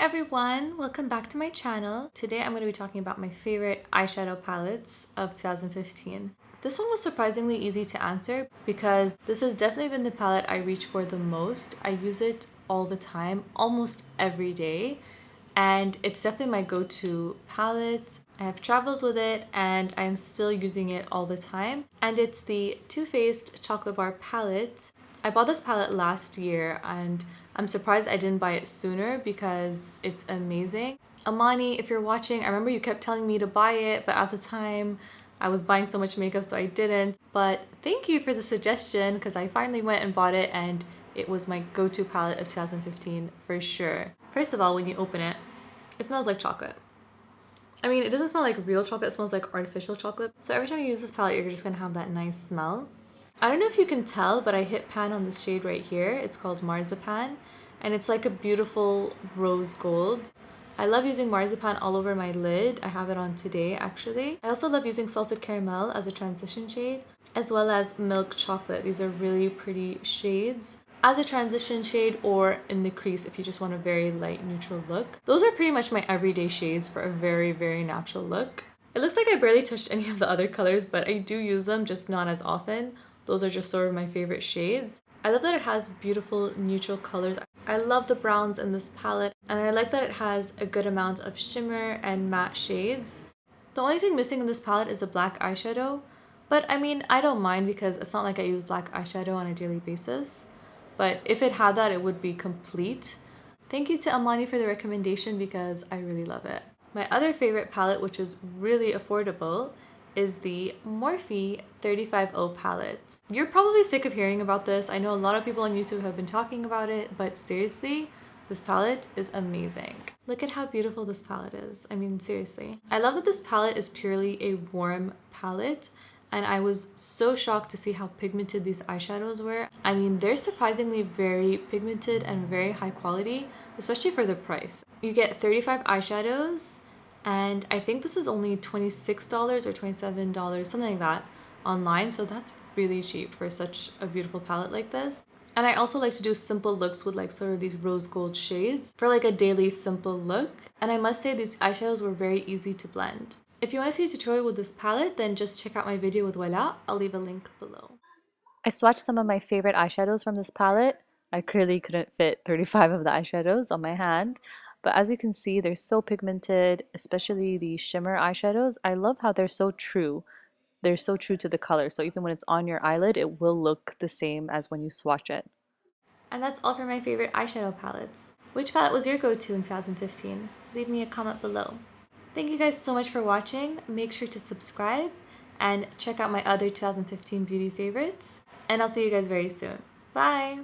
everyone, welcome back to my channel. Today I'm going to be talking about my favorite eyeshadow palettes of 2015. This one was surprisingly easy to answer because this has definitely been the palette I reach for the most. I use it all the time, almost every day, and it's definitely my go-to palette. I have traveled with it and I'm still using it all the time, and it's the Too Faced Chocolate Bar palette. I bought this palette last year and I'm surprised I didn't buy it sooner because it's amazing. Amani, if you're watching, I remember you kept telling me to buy it, but at the time I was buying so much makeup so I didn't. But thank you for the suggestion because I finally went and bought it and it was my go-to palette of 2015 for sure. First of all, when you open it, it smells like chocolate. I mean, it doesn't smell like real chocolate, it smells like artificial chocolate. So every time you use this palette, you're just gonna have that nice smell. I don't know if you can tell, but I hit pan on this shade right here. It's called Marzipan, and it's like a beautiful rose gold. I love using Marzipan all over my lid. I have it on today, actually. I also love using Salted Caramel as a transition shade, as well as Milk Chocolate. These are really pretty shades as a transition shade or in the crease if you just want a very light neutral look. Those are pretty much my everyday shades for a very, very natural look. It looks like I barely touched any of the other colors, but I do use them, just not as often. Those are just sort of my favorite shades. I love that it has beautiful neutral colors. I love the browns in this palette, and I like that it has a good amount of shimmer and matte shades. The only thing missing in this palette is a black eyeshadow, but I mean, I don't mind because it's not like I use black eyeshadow on a daily basis. But if it had that, it would be complete. Thank you to Amani for the recommendation because I really love it. My other favorite palette, which is really affordable, is the Morphe 350 palette. You're probably sick of hearing about this. I know a lot of people on YouTube have been talking about it, but seriously, this palette is amazing. Look at how beautiful this palette is. I mean, seriously. I love that this palette is purely a warm palette, and I was so shocked to see how pigmented these eyeshadows were. I mean, they're surprisingly very pigmented and very high quality, especially for the price. You get 35 eyeshadows, and I think this is only $26 or $27, something like that, online, so that's really cheap for such a beautiful palette like this. And I also like to do simple looks with like sort of these rose gold shades for like a daily simple look. And I must say these eyeshadows were very easy to blend. If you want to see a tutorial with this palette, then just check out my video with Walaa. I'll leave a link below. I swatched some of my favorite eyeshadows from this palette. I clearly couldn't fit 35 of the eyeshadows on my hand, but as you can see, they're so pigmented, especially the shimmer eyeshadows. I love how they're so true. They're so true to the color, so even when it's on your eyelid, it will look the same as when you swatch it. And that's all for my favorite eyeshadow palettes. Which palette was your go-to in 2015? Leave me a comment below. Thank you guys so much for watching. Make sure to subscribe and check out my other 2015 beauty favorites. And I'll see you guys very soon. Bye!